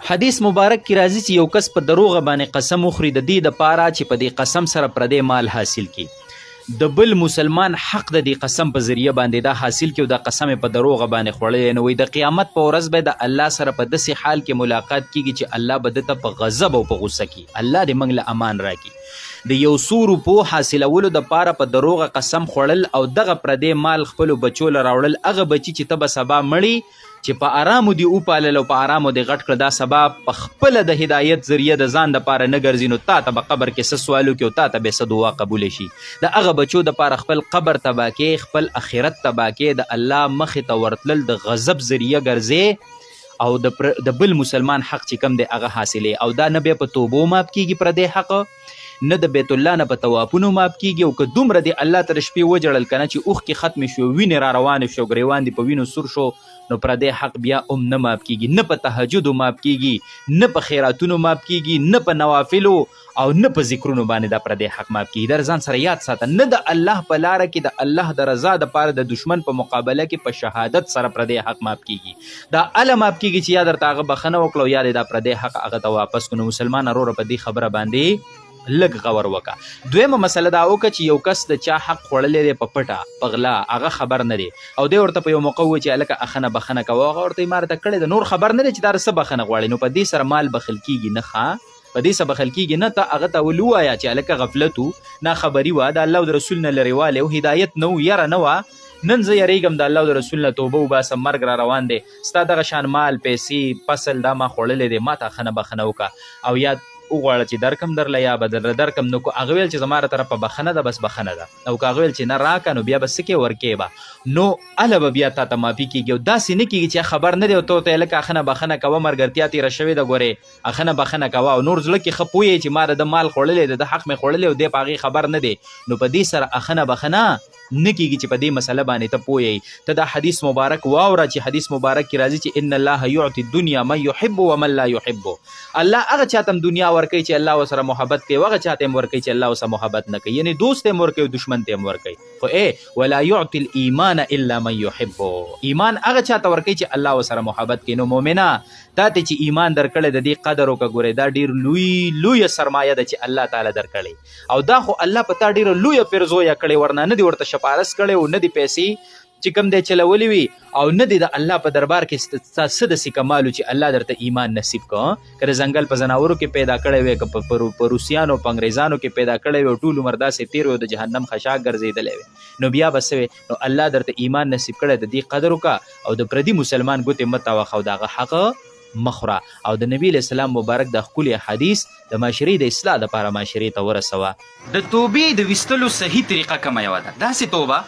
حدیث مبارک کې راځي چې یو کس په دروغه باندې قسم وخوري د دې دپاره چې په دې قسم سره پردی مال حاصل کړي د بل مسلمان حق د دې قسم په ذریعه باندې دا حاصل کړي او دا قسم په دروغه باندې خوړلی نه وي د قیامت په ورځ به د الله سره په داسې حال کې ملاقات کیږي چې الله به دته په غضب او په غوسه کړي الله دې موږ له امان راکړي د یو څو روپو حاصلولو دپاره په دروغه قسم خوړل او دغه پردی مال خپلو بچو له راوړل هغه بچي چې ته به سبا مړي چې په آرامو دی وپالل او په آرامو دی غټ کړه دا سبا په خپله د هدایت ذریعه د ځان دپاره نه ګرځي نو تا ته به قبر کې څه سوال وکړي او تا ته به څه دعا قبوله شي د هغه بچو دپاره خپل قبر تباه کې خپل آخرت تباه کې د الله مخې ته ورتلل د غضب ذریعه ګرځې او د بل مسلمان حق چې کم دی هغه حاصلې او دا نه بیا په توبو ماف کیږي پردی حق نه د بیت الله نه په توافونو ماف کیږي او که دومره دی الله تر شپې وجړل کنه چې اوښکې ختمې شو وینې را روانې شو ګریوان دی په وینو سور شو نو پردی حق بیا نه ماف کیږي نه په تهجدو ماف کیږي نه په خیراتونو ماف کیږي نه په نوافلو او نه په ذکرونو باندې دا پردی حق ماف کیږي در ځان سره یاد ساته نه د الله په لاره کې د الله د رضا دپاره د دشمن په مقابله کې په شهادت سره پردی حق ماف کیږي دا اله ماف کیږي چې یا درته هغه بخښنه وکړه او یا د دا پردی حق هغه ته واپس کړو نو مسلمان وروره په دې خبره باندې لږ غور وکړه دویمه مسله دا وکړه چې یو کس د چا حق خوړلی دی په پټه په غلا هغه خبر نه دی او دی ورته په یو موقع ووایي چې هلکه اخنه بخښنه کوه هغه ورته یې ما راته کړې ده نور خبر نه دی چې دا څه بخښنه غواړي نو په دې سره مال بخښل کیږي نه ښه په دې سره بخښل کیږي نه ته هغه ته ول ووایه چې هلکه غفلت و ناخبري وه د الله او د رسول نه لرې والی او هدایت نه و یره نه وه نن زه یریږم د الله او د رسول نه توبه وباسم مرګ را روان دی ستا دغه شان مال پیسې فصل دا ما خوړلی دی ما ته اخنه بخښنه وکړه او یا وغواړه چې درکم درله یا به درله درکم نو که هغه ویل چې زما له طرفه بخښنه ده بس بخښنه ده او که هغه ویل چې نه راکه نو بیا به څه کې ورکې به نو هله به بیا تا ته معافي کېږي او داسې نه کېږي چې خبر نه دی او ته ورته لکه اخنه بخښنه کوه ملګرتیا تېره شوې ده ګورې اخنه بخښنه کوه او نور زړه کې ښه پوهیې چې ما د مال خوړلی دی د حق مې خوړلی او دی په هغې خبر نه دی نو په دې سره اخنه بخښنه نه کېږي چې په دې مسله باندې ته پوهیې ته دا حدیث مبارک واوره چې حدیث مبارک کې راځي چې ان الله یعطي الدنیا من یحب ومن لا یحب الله هغه چاته هم دنیا ورکوي چې الله ورسره محبت کوي هغه چاته هم ورکوي چې الله ورسره محبت نه کوي یعنی دوست هم ورکوي دشمن ته هم ورکوي خو ولا یعطي الايمان الا من يحب ایمان هغه چاته ورکوي چې الله ورسره محبت کوي نو مؤمنه تا ته چې ایمان درکړی د دې قدر وکړه ګورې دا ډېر لویه سرمایه ده چې الله تعالی درکړی او دا خو الله په تا ډېره لویه پیرزویه کړې ورنه نه دي ورته شپارس کړی او نه دي پیسې چې کوم دی چلولی وي او نه دی د الله په دربار کې څه داسې کمالو چې الله درته ایمان نصیب کړه که د ځنګل په ځناورو کې پیدا کړی وی که په روسیانو په انګریزانو کې پیدا کړی وی ټول عمر داسې تېر وی د جهنم خشاک ګرځېدلی وی نو بیا به څه وی نو الله درته ایمان نصیب کړی د دې قدر وکړه او د پردي مسلمان ګوتې مه تاوخه او د هغه حق مخوره او د نبی علیه السلام مبارک د ښکلي حدیث د معاشرې د اصلاح دپاره معاشرې ته ورسوه د توبې د ویستلو صحیح طریقه کومه یوه ده داسې توبه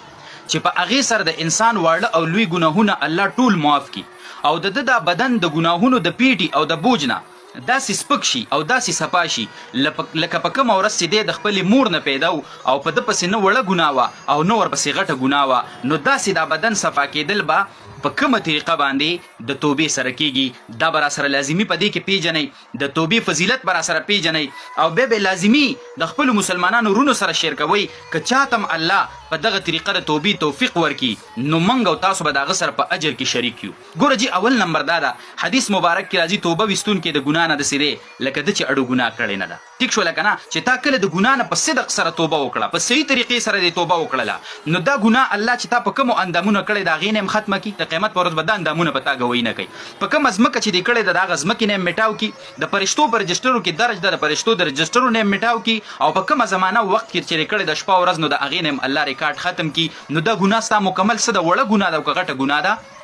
چې په هغې سره د انسان واړه او لوی ګناهونه الله ټول معاف کړي او د ده دا بدن د ګناهونو د پیټي او د بوج نه داسې سپک شي او داسې صفا شي لکه په کومه ورځ چې دی د خپلې مور نه پیدا او په ده پسې نه وړه ګناه وه او نه ورپسې غټه ګناه وه نو داسې دا بدن صفا کېدل به په کومه طریقه باندې د توبې سره کیږي دا به راسره لازمي په دې کې پیژنئ د توبې فضیلت به راسره پیژنئ او بیا به لازمي د خپلو مسلمانانو ورونو سره شیر کوئ که چاته هم الله په دغه طریقه د توبې توفیق ورکړي نو موږ او تاسو به د هغه سره په اجر کې شریک یو ګوره جي اول نمبر دا ده حدیث مبارک کې راځي توبه ویستونکي د ګناه نه داسې دی لکه ده چې اړو ګناه کړې نه ده ټیک شوله که نه چې تا کله د ګناه نه په صدق سره توبه وکړه په صحیح طریقې سره دې توبه وکړله نو دا ګناه الله چې تا په کومو اندامونو کړی د هغې نه هم ختمه کړي د قیامت په ورځ به دا اندامونه په تا ګویي نه کوي په کومه ځمکه چې دې کړې ده د هغه ځمکې نه هم میټاو کړي د فرشتو په رجسټرو کې درج ده د فرشتو د رجسټرو نه هم میټاو کړي او په کومه زمانه وخت کې چې دې کړې د شپه ورځ نو د هغې نه هم الله ریکارډ ختم کړي نو دا ګناه ستا مکمل څه ده وړه ګناه ده او که غټه ګناه ده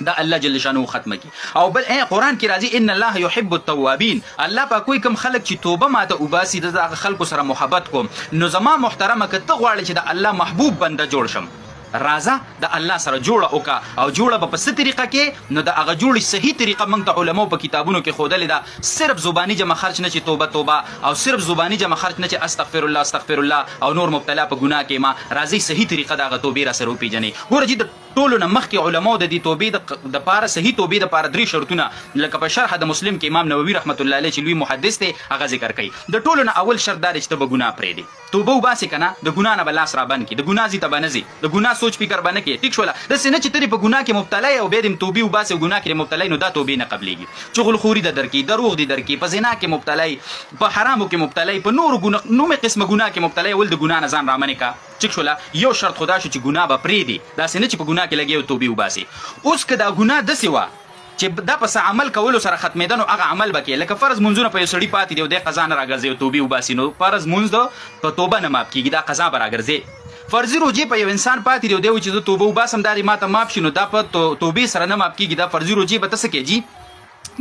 دا الله جل شانه ختمه کی او بل قرآن کې راځي ان الله يحب التوابین الله په کوئی کم خلق چې توبه ماته وباسي د خلکو سره محبت کوم نو زما محترمه که ته غواړې چې د الله محبوب بنده جوړ شم راځه د الله سره جوړه وکړه او جوړه به په څه طریقه کې نو د هغه جوړې صحیح طریقه موږ ته علماو په کتابونو کې ښودلې ده صرف زباني جمع خرچ نه چې توبه توبه او صرف زباني جمع خرچ نه چې استغفر الله او نور مبتلا په ګناه کې ما راځي صحیح طریقه د هغه توبې را سره وپېژنئ ګوره چې ټولو نه مخکې علماو د دې توبې د پاره صحیح توبې د پاره 3 شرطونه لکه په شرح د مسلم کې امام نووي رحمت الله علیه چې لوی محدث دی هغه ذکر کوي. د ټولو نه اول شرط دا دی چې ته به ګناه پرېږدې، توبه وباسې که نه، د ګناه نه به لاس رابند کړي، د ګناه ځي ته به نه ځې، د ګناه سوچ فکر به نه کوې. ټیک شوله؟ داسې نه چې ته په ګناه کې مبتلا یې او بیا دې توبې وباسې او ګناه کې مبتلا یې، نو دا توبې نه قبلېږي. چغلخوري دې درکړي، دروغ دې درکړي، په زنا کې مبتلا یې، په حرامو کې مبتلا یې، په نورو نومې قسمه ګناه کې مبتلا یې، ول د ګناه نه ځان رامنې که. ټیک شوله؟ یو شرط خدا شو چې ګناه به پرېږدي، داسې نه چې په ګناه کې لګې او توبې وباسې. اوس که دا ګناه داسې وه چې دا پس عمل کولو سره ختمېده، نو هغه عمل به کې لکه فرض منځونه په یو سړي پاتې دی او دی قضا نه راګرځي او توبې وباسي، نو فرض منځ د په توبه نه ماف کېږي، دا قضا به راګرځي. فرضي روجې په یو انسان پاتې دی او دی وایي چې زه توبه وباسم دا دې ماته ماف شي، نو دا په توبې سره نه ماف کېږي، دا فرضي روجې به ته څه کېږي،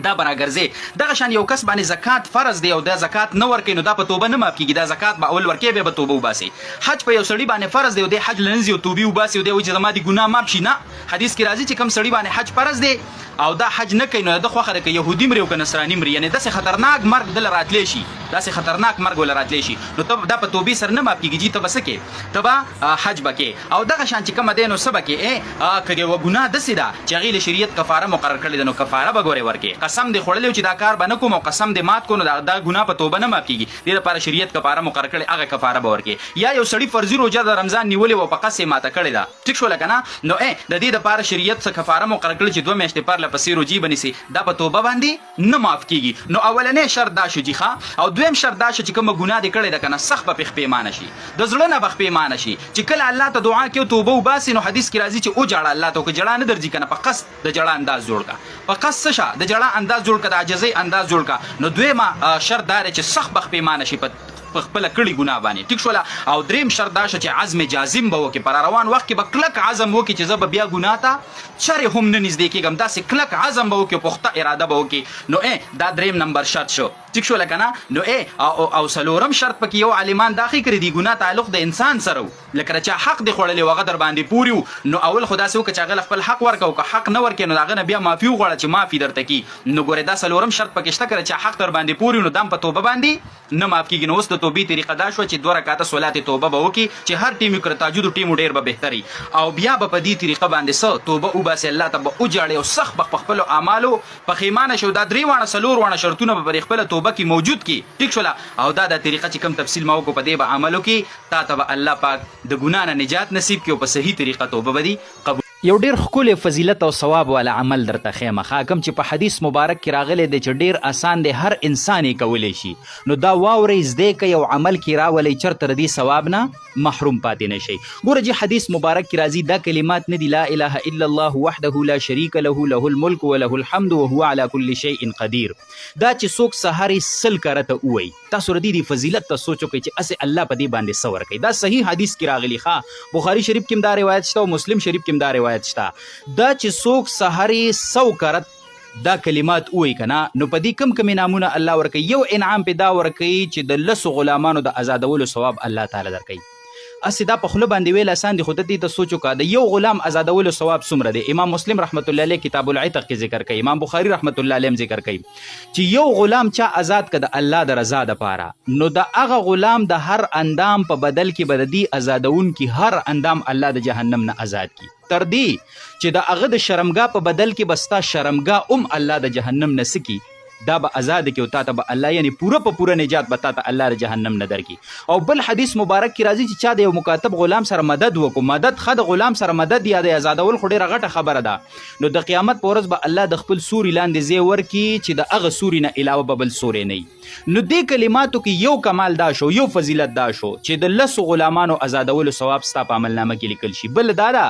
دا به راګرځي. دغه شان یو کس باندې زکات فرض دی او دا زکات نه ورکوي، نو دا په توبه نه ماف کېږي، دا زکات به اول ورکوي بیا به توبه وباسي. حج په یو سړي باندې فرض دی او دی حج لنځي او توبې وباسي او دی وایي چې زما دې ګناه ماف شي، نه. حدیث کې راځي چې کوم سړي باندې حج فرض دی او دا حج نه کوي، نو د خوښه ده که یهودي مري او که نصراني مري، یعنې داسې خطرناک مرګ دله راتلی شي، داسې خطرناک مرګ ول راتلی شي، نو ته دا په توبې سره نه ماف کېږي چې ته به څه کوې، ته به حج به کوې. او دغه شان چې کومه دی نو څه به کوې، که یوه ګناه داسې ده چې هغې له شریعت کفاره مقرر کړې ده، نو کفاره به ګورې ورکې. قسم دې خوړلی چې دا کار به نه کوم او قسم دې مات کو، نو دا ګناه په توبه نه ماف کېږي، دې لپاره شریعت کفاره مقرر کړې، هغه کفاره به ورکې. یا یو سړي فرضي روژه د رمضان نیولې وه په قصد یې ماته کړې ده، ټیک شوله که نه، نو د دې دپاره شریعت څه کفاره مقرر کړې چې 2 میاشتې پرله پسې روجې به نیسي، دا په توبه باندې نه معاف کیږي. نو اولنې شرط دا شو جی ښه، او دویم شرط دا شو چې کومه ګناه دې کړې ده که نه سخت به پې پښیمانه شي، د زړه نه به پښیمانه شي. چې کله الله ته دعا کوي او توبه وباسي، نو حدیث کې راځي چې وجاړه الله ته، او که جړه نه درځي که نه په قصد د جړه انداز جوړ کړه، په قصد څه شه د جړه انداز جوړ کړه، د عاجزۍ انداز جوړ کړه. نو دویمه شرط دا دی چې سخت به پښیمانه شي په خپله کړي ګناه باندې، ټیک شوله؟ او دریم شرط دا شو چې عزم جازم به وکړي، پر روان وخت کې به کلک عزم وکړي چې زه به بیا ګناه ته چرې هم نه نږدې کېږم، داسې کلک عزم به وکړي، پخته اراده به وکړي. نو دا دریم نمبر شرط شو، ټیک شوله که نه؟ نو او څلورم شرط پکې یو عالمان دا ښیي کړي دي ګناه تعلق د انسان سره و، لکه د چا حق دې خوړلی و هغه در باندې پوري و، نو اول خو داسې وکړه چې هغه خپل حق ورکړه، او که حق نه ورکړې نو د هغه نه بیا معافي وغواړه چې معافي درته کړي. نو ګورې دا څلورم شرط پکې شته که چې حق در باندې پوري نو دا هم په توبه باندې نه معاف کېږي. نو اوس د توبې طریقه دا شوه چې 2 رکعته صلات توبه به وکړي، چې هر ټیم یې کړه تهجد ټیم ډېر به بهتري، او بیا به په دې طریقه باندې څه توبه وباسي، الله ته به وجاړي او سخت به په خپلو اعمالو پښیمانه شي. دا 3 واړه 4 واړه شرطونه به پر خپله توبه کې موجود کړي، ټیک شوله؟ او دا د طریقه چې کوم تفصیل ما وکړو په دې به عمل وکړي، تا ته به الله پاک د ګناه نه نجات نصیب کړي او په صحیح طریقه توبه به دې قبول. یو ډیر ښکلی فضیلت او ثواب والا عمل درته ښیم ښه، کوم چې په حدیث مبارک کې راغلی دی چې ډیر آسان دی، هر انسان یې کولی شي. نو دا واورئ، زده کوئ او عمل کې راولئ، چېرته د دې ثواب نه محروم پاتې نه شئ. ګوره چې حدیث مبارک کې راځي دا کلمات نه دي، لا اله الا الله وحده لا شریک له له الملک وله الحمد وهو على كل شيء قدیر. دا چې څوک سهار یې 100 کرته ووایي، تاسو د دې فضیلت ته سوچ وکړئ چې اسې الله په دې باندې څه ورکوي. دا صحیح حدیث کې راغلی ښه، بخاري شریف کې هم دا روایت شته او مسلم شریف کې هم دا روایت شته. دا چې څوک سهار یې 100 کرت دا کلمات ووایي که نه، نو په دې کم انعامونه الله ورکوي. یو انعام پې دا ورکوي چې د 10 غلامانو د آزادولو ثواب الله تعالی درکوي. اسی دا په خوله باندې ویل آسان دي، خو د دې ته سوچ وکړه د یو غلام آزادولو ثواب څومره دی. امام مسلم رحمت الله علیه کتاب العتق کې ذکر کوي، امام بخاری رحمت الله علیه ذکر کوي چې یو غلام چا آزاد کړه د الله د رضا دپاره، نو د هغه غلام د هر اندام په بدل کې به د دې آزادونکي هر اندام الله د جهنم نه آزاد کړي، تر دې چې د هغه د شرمګاه په بدل کې به ستا شرمګاه الله د جهنم نه څه کړي، دا به آزاد کې او تا ته به الله یعنی پوره په پوره نجات به تا ته الله د جهنم نه درکړي. او بل حدیث مبارک کې راځي چې چا د یو مکاتب غلام سره مدد وکړو، مدد ښه د غلام سره مدد یا د آزادول خو ډېره غټه خبره ده، نو د قیامت په ورځ به الله د خپل سوري لاندې ځای ورکړي چې د هغه سوري نه علاوه به بل سوری نه وي. نو دې کلماتو کې یو کمال دا شو، یو فضیلت دا شو چې د 10 غلامانو آزادولو ثواب ستا په عملنامه کې لیکل شي. بل دا ده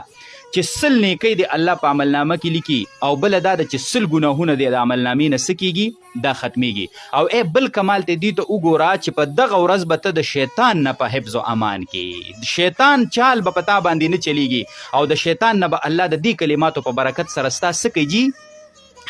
چې 100 نیکۍ د الله په عملنامه کې لیکي، او بل دا ده چې 100 ګناهونه د عملنامې نه څه کېږي، دا ختمیږي. او بل کمال ته دې ته وګوره چې په دغه ورځ به ته د شیطان نه په حفظ و امان کې، شیطان چال به په تا باندې نه چلیږي، او د شیطان نه به الله د دې کلماتو په برکت سره ستا څه کوي،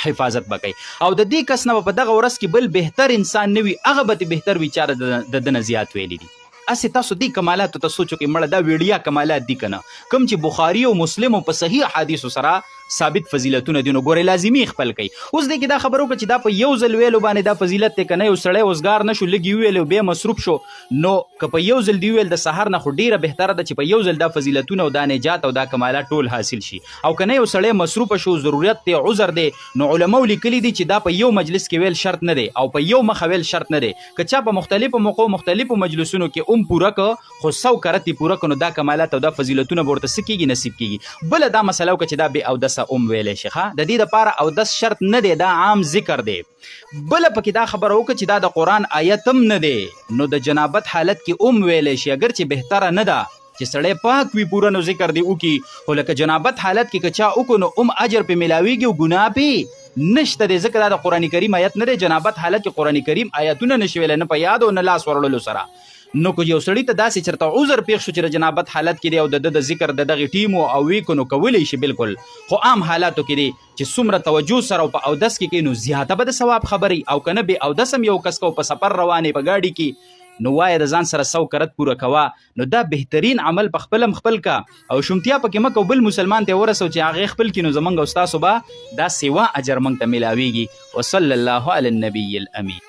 حفاظت به کوي. او د دې کس نه په دغه ورځ کې بل بهتر انسان نه وي، هغه به بهتر وي چاره د نه زیات ویلی دي. اسی تاسو دې کمالاتو ته سوچو کې مړه دا ویډیا کمالات دي کنه، کوم چې بخاری او مسلم په صحیح حدیثو سره ثابت فضیلتونه دي نو ګورې لازمي خپل کوي. اوس دې کې دا خبر وکړه چې دا په یو ځل ویلو باندې دا فضیلت دی که نه یو سړی وزګار نه شو لږ ویلو بیا مصروف شو نو که په یو ځل دی ویل د سحر نه خو ډیره بهتره ده چې په یو ځل دا فضیلتونه او دا نجات او دا کمالات ټول حاصل شي. او که نه یو سړی مصروف شو ضرورت دی عذر دی نو علماء لیکلي دي چې دا په یو مجلس کې ویل شرط نه دی او په یو مخ ویل شرط نه دی. که چا په مختلفو موقعو مختلفو مجلسونو کې پوره که خو 100 کرت پوره که نو دا کمالات او دا فضیلتونه به ورته څه کېږي نصیب کېږي. بله دا مسله وکړه چې دا بې اودسه ویلی شي. د دې دپاره اودس شرط نه دی دا عام ذکر دی. بله پکې دا خبره وکړه چې دا د قرآن آیت هم نه دی نو د جنابت حالت کې ویلی شي اگر چې بهتره نه ده چې سړی پاک وي پوره نو ذکر دی وکړي خو لکه جنابت حالت کې که چا وکړو نو اجر پې میلاویږي او ګناه پې نشته دی ځکه دا د قرآن کریم آیت نه دی. جنابت حالت کې قرآن کریم آیتونه نشي ویلی نه په یاد او نه لاس وړلو سره. نو که یو سړي ته داسې چېرته عذر پیښ شو چې د جنابت حالت کې دی او د ذکر د دغې ټیم او ویکو نو کولی شي بالکل. خو عام حالاتو کې دی چې څومره توجه سره او په اودس کې کوي نو زیاته به د ثواب خبري. او که نه بې اودس هم یو کس کو په سفر روانې په ګاډي کې نو وایه د ځان سره 100 کرت پوره کوه نو دا بهترین عمل په خپل خپل کا او شومتیا پکې مه کوه بل مسلمان ته ورسو چې هغې خپل کړي نو زمونږ او ستاسو به دا سیوا اجر موږ ته میلاویږي. وصلی الله علی النبی الامین.